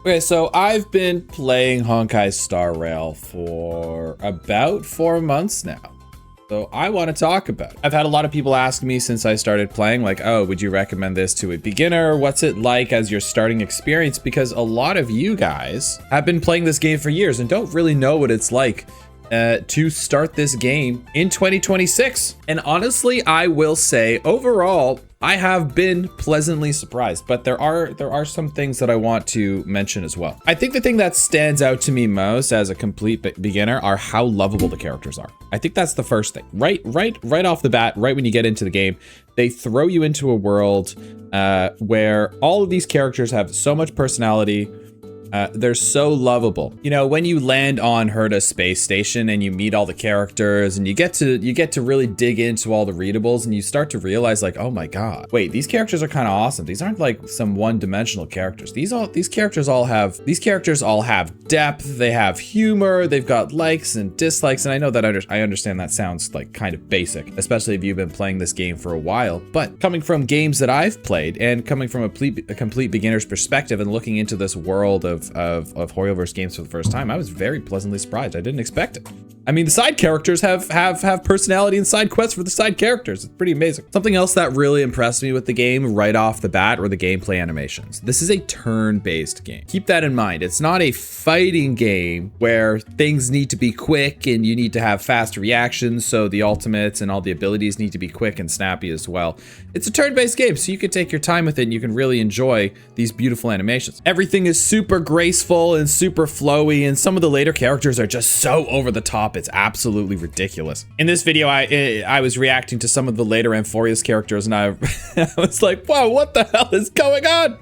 Okay, so I've been playing Honkai Star Rail for about 4 months now. So I want to talk about it. I've had a lot of people ask me since I started playing, like, oh, would you recommend this to a beginner? What's it like as your starting experience? Because a lot of you guys have been playing this game for years and don't really know what it's like to start this game in 2026. And honestly, I will say overall, I have been pleasantly surprised, but there are some things that I want to mention as well. I think the thing that stands out to me most as a complete beginner are how lovable the characters are. I think that's the first thing. Right off the bat, right when you get into the game, they throw you into a world where all of these characters have so much personality. They're so lovable. You know, when you land on Herta space station and you meet all the characters and you get to really dig into all the readables and you start to realize, like, oh my god, wait, these characters are kind of awesome. These aren't like some one-dimensional characters. These characters all have depth. They have humor. They've got likes and dislikes. And I know that I understand that sounds like kind of basic, especially if you've been playing this game for a while. But coming from games that I've played and coming from a complete beginner's perspective and looking into this world of Horrorverse games for the first time, I was very pleasantly surprised. I didn't expect it. I mean, the side characters have personality and side quests for the side characters. It's pretty amazing. Something else that really impressed me with the game right off the bat were the gameplay animations. This is a turn-based game. Keep that in mind. It's not a fighting game where things need to be quick and you need to have fast reactions, so the ultimates and all the abilities need to be quick and snappy as well. It's a turn-based game, so you can take your time with it and you can really enjoy these beautiful animations. Everything is super graceful and super flowy, and some of the later characters are just so over the top. It's absolutely ridiculous. In this video, I was reacting to some of the later Amphorius characters, and I was like, "Whoa, what the hell is going on?"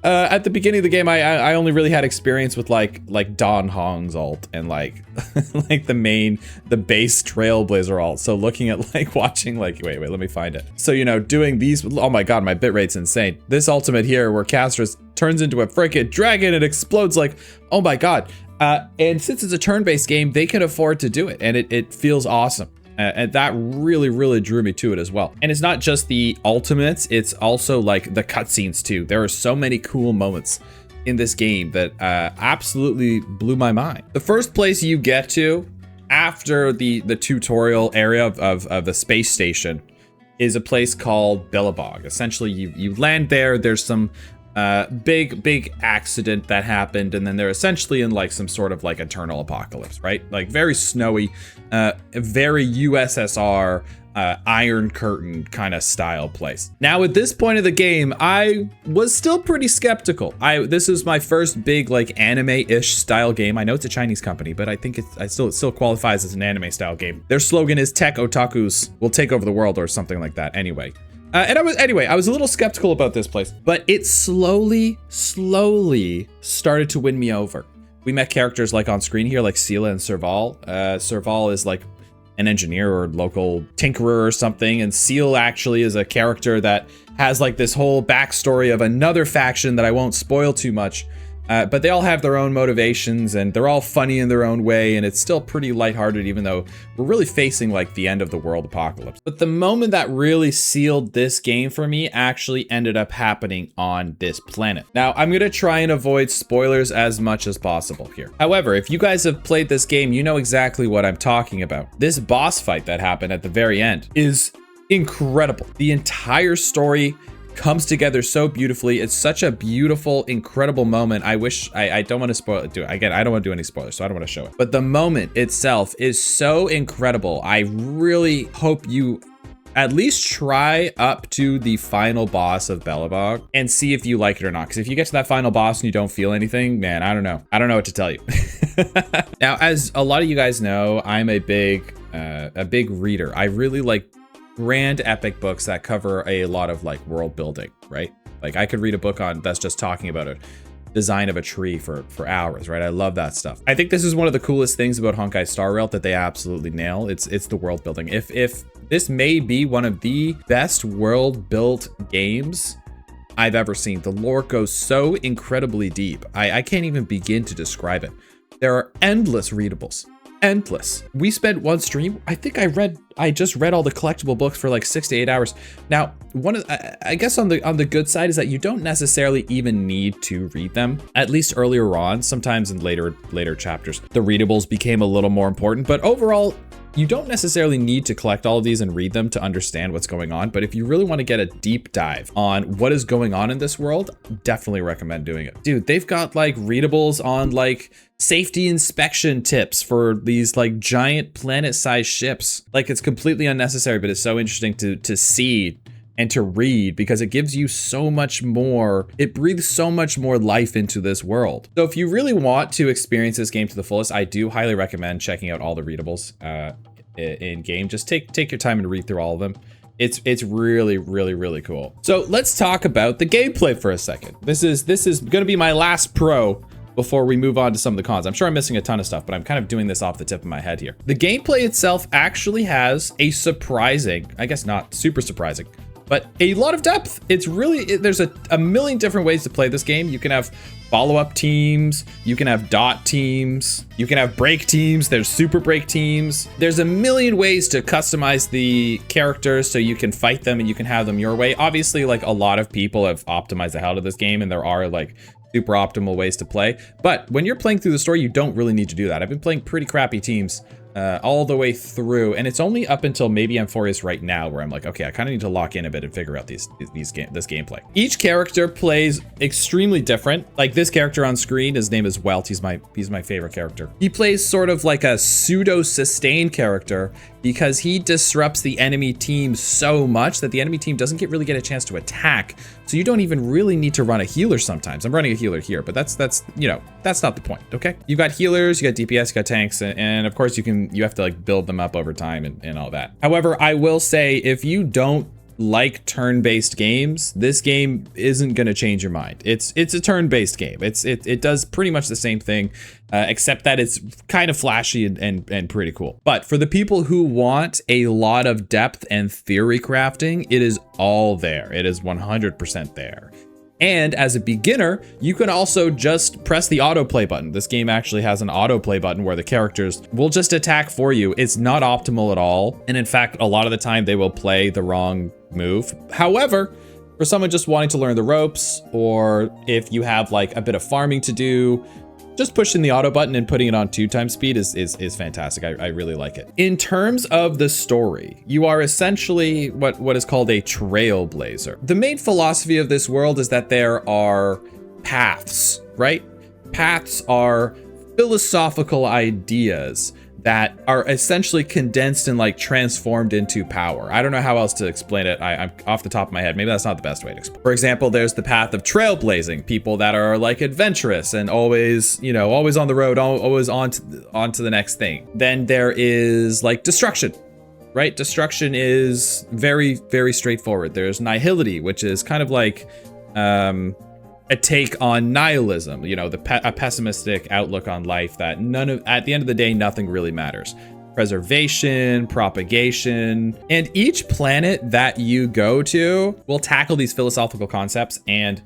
At the beginning of the game, I only really had experience with like Don Hong's ult and like the base Trailblazer ult. So looking at watching wait, let me find it. So, you know, doing these, oh my god, my bitrate's insane. This ultimate here where Castrus turns into a freaking dragon and explodes, like, oh my god. And since it's a turn-based game, they can afford to do it, and it feels awesome. And that really drew me to it as well. And it's not just the ultimates, it's also like the cutscenes too. There are so many cool moments in this game that absolutely blew my mind. The first place you get to after the tutorial area of the space station is a place called Billabong. Essentially, you land there, there's some big accident that happened, and then they're essentially in like some sort of like eternal apocalypse, right? Like very snowy, very USSR Iron Curtain kind of style place. Now at this point of the game, I was still pretty skeptical. This is my first big like anime-ish style game. I know it's a Chinese company, but I think it still qualifies as an anime style game. Their slogan is "Tech Otakus will take over the world" or something like that. Anyway. I was a little skeptical about this place, but it slowly started to win me over. We met characters like on screen here, like Sela and Serval. Serval is like an engineer or local tinkerer or something, and Seal actually is a character that has like this whole backstory of another faction that I won't spoil too much. But they all have their own motivations, and they're all funny in their own way, and it's still pretty lighthearted, even though we're really facing like the end of the world apocalypse. But the moment that really sealed this game for me actually ended up happening on this planet. Now, I'm gonna try and avoid spoilers as much as possible here. However, if you guys have played this game, you know exactly what I'm talking about. This boss fight that happened at the very end is incredible. The entire story comes together so beautifully. It's such a beautiful, incredible moment. I don't want to spoil it. Again, I don't want to do any spoilers, so I don't want to show it. But the moment itself is so incredible. I really hope you at least try up to the final boss of Billabong and see if you like it or not. Because if you get to that final boss and you don't feel anything, man, I don't know. I don't know what to tell you. Now, as a lot of you guys know, I'm a big reader. I really like grand epic books that cover a lot of like world building, right? Like I could read a book on that's just talking about a design of a tree for hours, right? I love that stuff. I think this is one of the coolest things about Honkai Star Rail that they absolutely nail. It's the world building. If this may be one of the best world built games I've ever seen. The lore goes so incredibly deep. I can't even begin to describe it. There are endless readables. endless. We spent one stream, I think I just read all the collectible books for like 6 to 8 hours. Now, I guess on the good side is that you don't necessarily even need to read them, at least earlier on. Sometimes in later chapters, the readables became a little more important, but overall, you don't necessarily need to collect all of these and read them to understand what's going on. But if you really want to get a deep dive on what is going on in this world, definitely recommend doing it. Dude, they've got like readables on like safety inspection tips for these like giant planet-sized ships. Like, it's completely unnecessary, but it's so interesting to see and to read, because it gives you so much more, it breathes so much more life into this world. So if you really want to experience this game to the fullest, I do highly recommend checking out all the readables in game. Just take your time and read through all of them. It's really, really, really cool. So let's talk about the gameplay for a second. This is gonna be my last pro before we move on to some of the cons. I'm sure I'm missing a ton of stuff, but I'm kind of doing this off the tip of my head here. The gameplay itself actually has a surprising, I guess not super surprising, but a lot of depth. It's really, there's a million different ways to play this game. You can have follow-up teams, you can have dot teams, you can have break teams, there's super break teams. There's a million ways to customize the characters so you can fight them and you can have them your way. Obviously, like, a lot of people have optimized the hell out of this game, and there are like super optimal ways to play. But when you're playing through the story, you don't really need to do that. I've been playing pretty crappy teams all the way through, and it's only up until maybe Amphorius right now where I'm like, okay, I kind of need to lock in a bit and figure out this gameplay. Each character plays extremely different. Like, this character on screen, his name is Welt. He's my favorite character. He plays sort of like a pseudo sustain character because he disrupts the enemy team so much that the enemy team doesn't really get a chance to attack. So you don't even really need to run a healer sometimes. I'm running a healer here, but that's you know, that's not the point, okay? You've got healers, you got DPS, you got tanks, and of course you have to like build them up over time and all that. However, I will say, if you don't like turn-based games, this game isn't going to change your mind. It's a turn-based game. It does pretty much the same thing, except that it's kind of flashy and pretty cool. But for the people who want a lot of depth and theory crafting, it is all there. It is 100% there. And as a beginner, you can also just press the autoplay button. This game actually has an autoplay button where the characters will just attack for you. It's not optimal at all. And in fact, a lot of the time they will play the wrong move. However, for someone just wanting to learn the ropes, or if you have like a bit of farming to do, just pushing the auto button and putting it on 2x speed is fantastic. I really like it. In terms of the story, you are essentially what is called a trailblazer. The main philosophy of this world is that there are paths, right? Paths are philosophical ideas that are essentially condensed and like transformed into power. I don't know how else to explain it. I'm off the top of my head. Maybe that's not the best way to explain. For example, there's the path of trailblazing, people that are like adventurous and always, you know, always on the road, always on to the next thing. Then there is like destruction, right? Destruction is very, very straightforward. There's nihility, which is kind of like a take on nihilism, you know, a pessimistic outlook on life that at the end of the day, nothing really matters. Preservation, propagation, and each planet that you go to will tackle these philosophical concepts and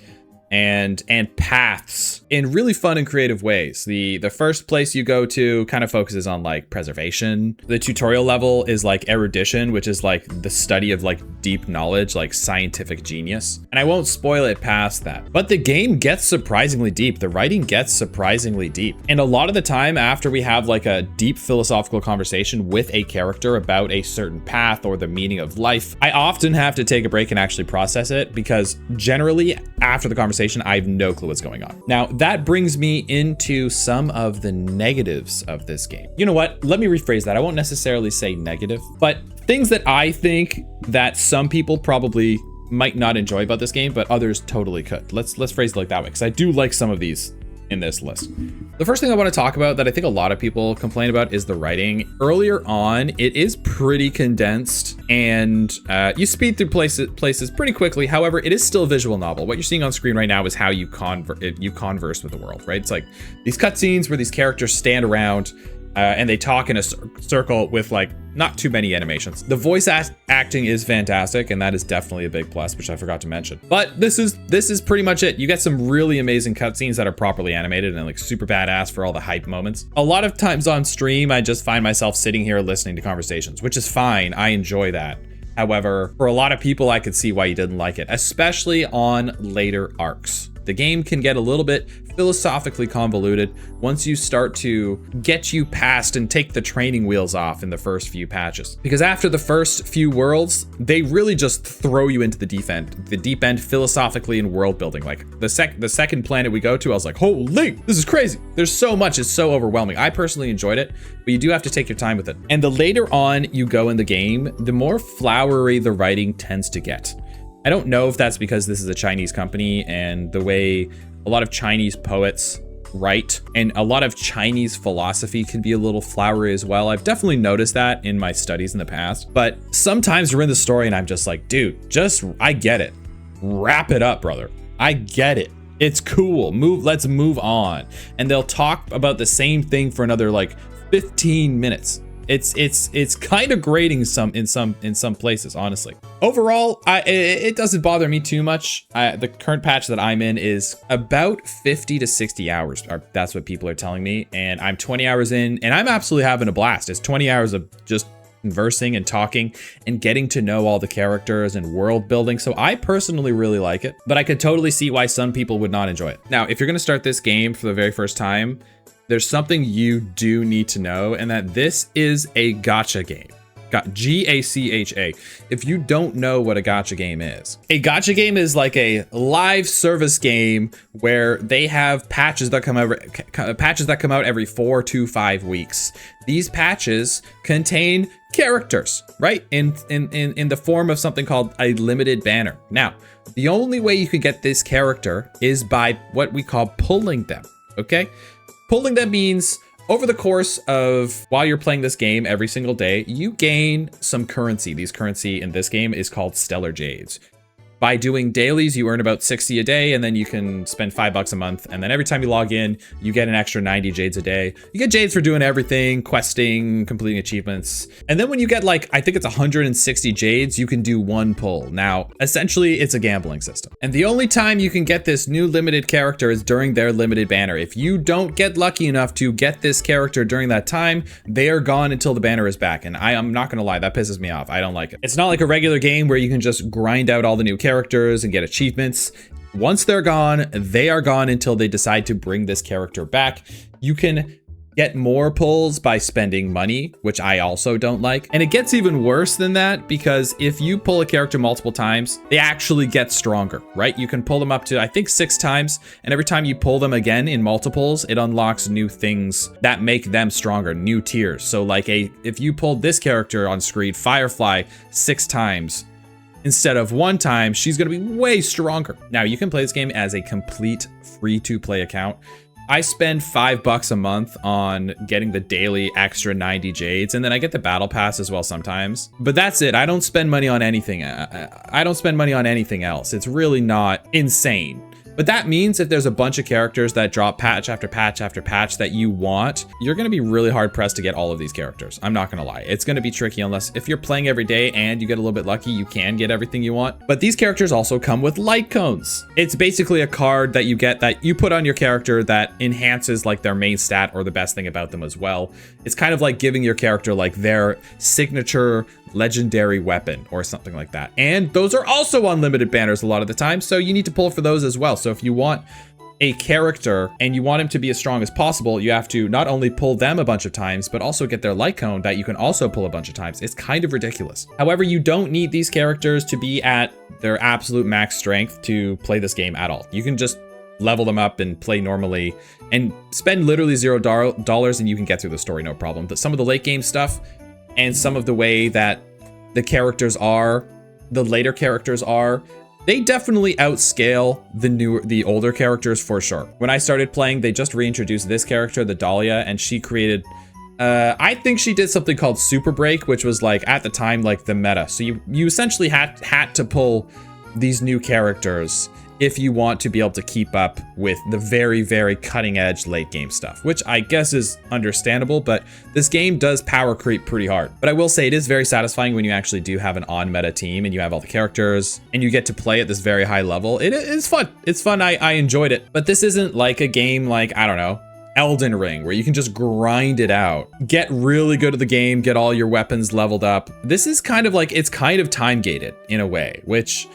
paths in really fun and creative ways. The first place you go to kind of focuses on like preservation. The tutorial level is like erudition, which is like the study of like deep knowledge, like scientific genius. And I won't spoil it past that. But the game gets surprisingly deep. The writing gets surprisingly deep. And a lot of the time after we have like a deep philosophical conversation with a character about a certain path or the meaning of life, I often have to take a break and actually process it, because generally after the conversation, I have no clue what's going on. Now, that brings me into some of the negatives of this game. You know what? Let me rephrase that. I won't necessarily say negative, but things that I think that some people probably might not enjoy about this game, but others totally could. Let's phrase it like that way, because I do like some of these in this list. The first thing I want to talk about that I think a lot of people complain about is the writing. Earlier on, it is pretty condensed and you speed through places pretty quickly. However, it is still a visual novel. What you're seeing on screen right now is how you converse with the world, right? It's like these cutscenes where these characters stand around and they talk in a circle with like not too many animations. The voice acting is fantastic, and that is definitely a big plus, which I forgot to mention. But this is pretty much it. You get some really amazing cutscenes that are properly animated and like super badass for all the hype moments. A lot of times on stream, I just find myself sitting here listening to conversations, which is fine. I enjoy that. However, for a lot of people, I could see why you didn't like it, especially on later arcs. The game can get a little bit philosophically convoluted once you start to get you past and take the training wheels off in the first few patches. Because after the first few worlds, they really just throw you into the deep end philosophically and world building. Like the second planet we go to, I was like, holy, this is crazy. There's so much, it's so overwhelming. I personally enjoyed it, but you do have to take your time with it. And the later on you go in the game, the more flowery the writing tends to get. I don't know if that's because this is a Chinese company and the way a lot of Chinese poets write and a lot of Chinese philosophy can be a little flowery as well. I've definitely noticed that in my studies in the past, but sometimes we're in the story and I'm just like, dude, I get it. Wrap it up, brother. I get it. It's cool. Let's move on. And they'll talk about the same thing for another like 15 minutes. It's kind of grating in some places, honestly. Overall, it doesn't bother me too much. The current patch that I'm in is about 50 to 60 hours. That's what people are telling me. And I'm 20 hours in and I'm absolutely having a blast. It's 20 hours of just conversing and talking and getting to know all the characters and world building. So I personally really like it, but I could totally see why some people would not enjoy it. Now, if you're going to start this game for the very first time, there's something you do need to know, and that this is a gacha game. G-A-C-H-A. If you don't know what a gacha game is like a live service game where they have patches that come out every 4 to 5 weeks. These patches contain characters, right? In the form of something called a limited banner. Now, the only way you could get this character is by what we call pulling them, okay? Pulling them means over the course of while you're playing this game every single day, you gain some currency. These currency in this game is called Stellar Jades. By doing dailies, you earn about 60 a day, and then you can spend $5 a month. And then every time you log in, you get an extra 90 jades a day. You get jades for doing everything, questing, completing achievements. And then when you get like, I think it's 160 jades, you can do one pull. Now, essentially, it's a gambling system. And the only time you can get this new limited character is during their limited banner. If you don't get lucky enough to get this character during that time, they are gone until the banner is back. And I'm not gonna lie, that pisses me off. I don't like it. It's not like a regular game where you can just grind out all the new characters and get achievements. Once they're gone, they are gone until they decide to bring this character back. You can get more pulls by spending money, which I also don't like. And it gets even worse than that, because if you pull a character multiple times, they actually get stronger, right? You can pull them up to, I think, 6 times. And every time you pull them again in multiples, it unlocks new things that make them stronger, new tiers. So like if you pulled this character on screen, Firefly, 6 times, instead of 1 time, she's gonna be way stronger. Now, you can play this game as a complete free-to-play account. I spend $5 a month on getting the daily extra 90 jades, and then I get the battle pass as well sometimes. But that's it. I don't spend money on anything. I don't spend money on anything else. It's really not insane. But that means if there's a bunch of characters that drop patch after patch after patch that you want, you're gonna be really hard pressed to get all of these characters. I'm not gonna lie. It's gonna be tricky unless if you're playing every day and you get a little bit lucky, you can get everything you want. But these characters also come with light cones. It's basically a card that you get that you put on your character that enhances like their main stat or the best thing about them as well. It's kind of like giving your character like their signature legendary weapon or something like that. And those are also unlimited banners a lot of the time, so you need to pull for those as well. So if you want a character and you want him to be as strong as possible, you have to not only pull them a bunch of times, but also get their light cone that you can also pull a bunch of times. It's kind of ridiculous. However, you don't need these characters to be at their absolute max strength to play this game at all. You can just level them up and play normally and spend literally $0 and you can get through the story no problem. But some of the late game stuff and some of the way that the characters are, the later characters are, they definitely outscale the older characters for sure. When I started playing, they just reintroduced this character, the Dahlia, and she created, I think she did something called Super Break, which was like at the time like the meta. So you essentially had to pull these new characters if you want to be able to keep up with the very, very cutting edge late game stuff, which I guess is understandable, but this game does power creep pretty hard. But I will say it is very satisfying when you actually do have an on meta team and you have all the characters and you get to play at this very high level. It is fun. It's fun. I enjoyed it, but this isn't like a game like, I don't know, Elden Ring, where you can just grind it out, get really good at the game, get all your weapons leveled up. This is kind of like, it's kind of time gated in a way, which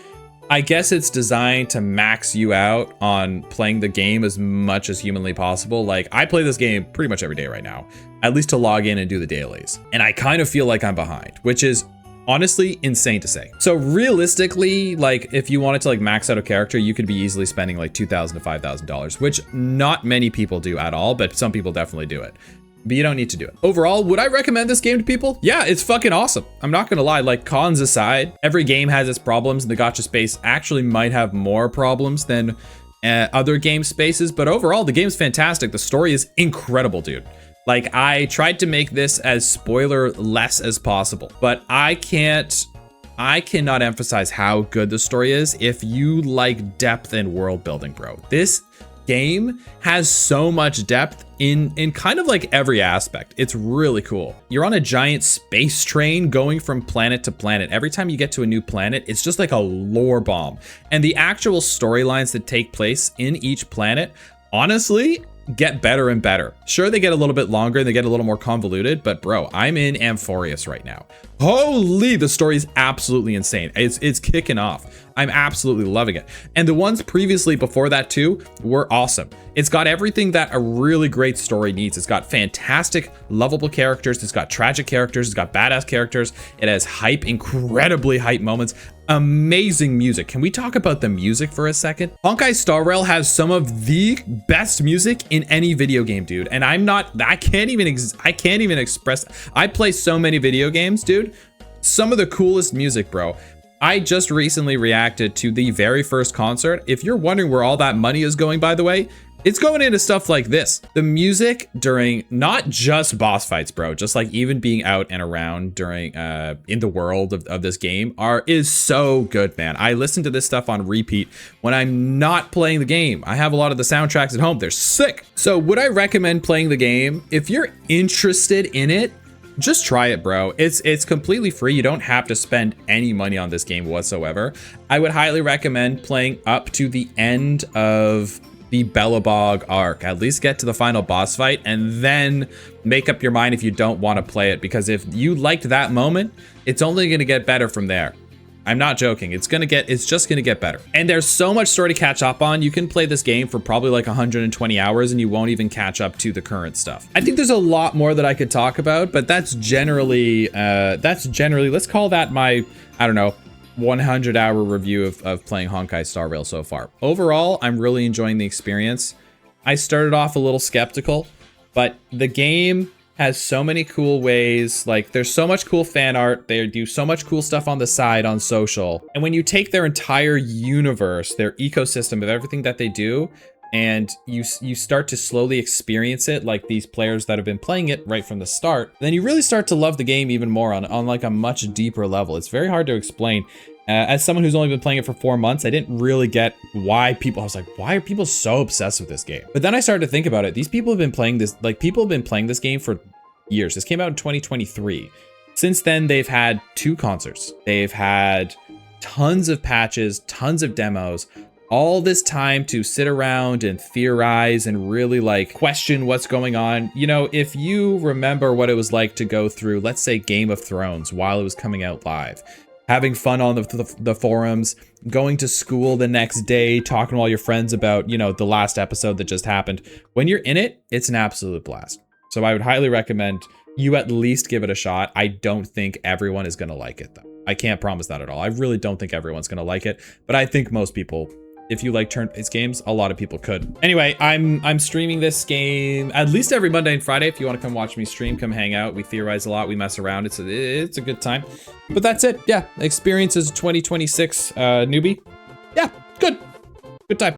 I guess it's designed to max you out on playing the game as much as humanly possible. Like, I play this game pretty much every day right now, at least to log in and do the dailies. And I kind of feel like I'm behind, which is honestly insane to say. So realistically, like if you wanted to like max out a character, you could be easily spending like $2,000 to $5,000, which not many people do at all, but some people definitely do it. But you don't need to do it. Overall, would I recommend this game to people? Yeah, it's fucking awesome. I'm not gonna lie, like cons aside, every game has its problems and the gacha space actually might have more problems than other game spaces, but overall the game's fantastic. The story is incredible, dude. Like I tried to make this as spoiler less as possible, but I cannot emphasize how good the story is if you like depth and world building, bro. This game has so much depth in kind of like every aspect. It's really cool. You're on a giant space train going from planet to planet. Every time you get to a new planet, it's just like a lore bomb. And the actual storylines that take place in each planet, honestly, get better and better. Sure, they get a little bit longer and they get a little more convoluted, but bro, I'm in Amphorius right now. Holy, the story is absolutely insane. It's kicking off. I'm absolutely loving it. And the ones previously before that too were awesome. It's got everything that a really great story needs. It's got fantastic, lovable characters. It's got tragic characters. It's got badass characters. It has hype, incredibly hype moments. Amazing music. Can we talk about the music for a second? Honkai Star Rail has some of the best music in any video game, dude. And I can't even express. I play so many video games, dude. Some of the coolest music, bro. I just recently reacted to the very first concert. If you're wondering where all that money is going, by the way, it's going into stuff like this. The music during not just boss fights, bro, just like even being out and around during in the world of this game is so good, man. I listen to this stuff on repeat when I'm not playing the game. I have a lot of the soundtracks at home. They're sick. So would I recommend playing the game? If you're interested in it, just try it, bro. It's completely free. You don't have to spend any money on this game whatsoever. I would highly recommend playing up to the end of the Bellabog arc. At least get to the final boss fight and then make up your mind if you don't want to play it, because if you liked that moment, it's only going to get better from there. I'm not joking. It's just gonna get better. And there's so much story to catch up on. You can play this game for probably like 120 hours and you won't even catch up to the current stuff. I think there's a lot more that I could talk about, but that's generally, let's call that my, I don't know, 100-hour review of playing Honkai Star Rail so far. Overall, I'm really enjoying the experience. I started off a little skeptical, but the game has so many cool ways. Like there's so much cool fan art. They do so much cool stuff on the side on social. And when you take their entire universe, their ecosystem of everything that they do, and you start to slowly experience it like these players that have been playing it right from the start, then you really start to love the game even more on like a much deeper level. It's very hard to explain. As someone who's only been playing it for 4 months, I didn't really get why people, I was like, why are people so obsessed with this game? But then I started to think about it. These people have been playing this, like people have been playing this game for years. This came out in 2023. Since then, they've had 2 concerts. They've had tons of patches, tons of demos, all this time to sit around and theorize and really like question what's going on. You know, if you remember what it was like to go through, let's say Game of Thrones while it was coming out live, having fun on the forums, going to school the next day, talking to all your friends about, you know, the last episode that just happened. When you're in it, it's an absolute blast. So I would highly recommend you at least give it a shot. I don't think everyone is going to like it, though. I can't promise that at all. I really don't think everyone's going to like it, but I think most people, if you like turn-based games, a lot of people could. Anyway, I'm streaming this game at least every Monday and Friday. If you want to come watch me stream, come hang out. We theorize a lot. We mess around. It's a good time. But that's it. Yeah, experience as a 2026 newbie. Yeah, good time.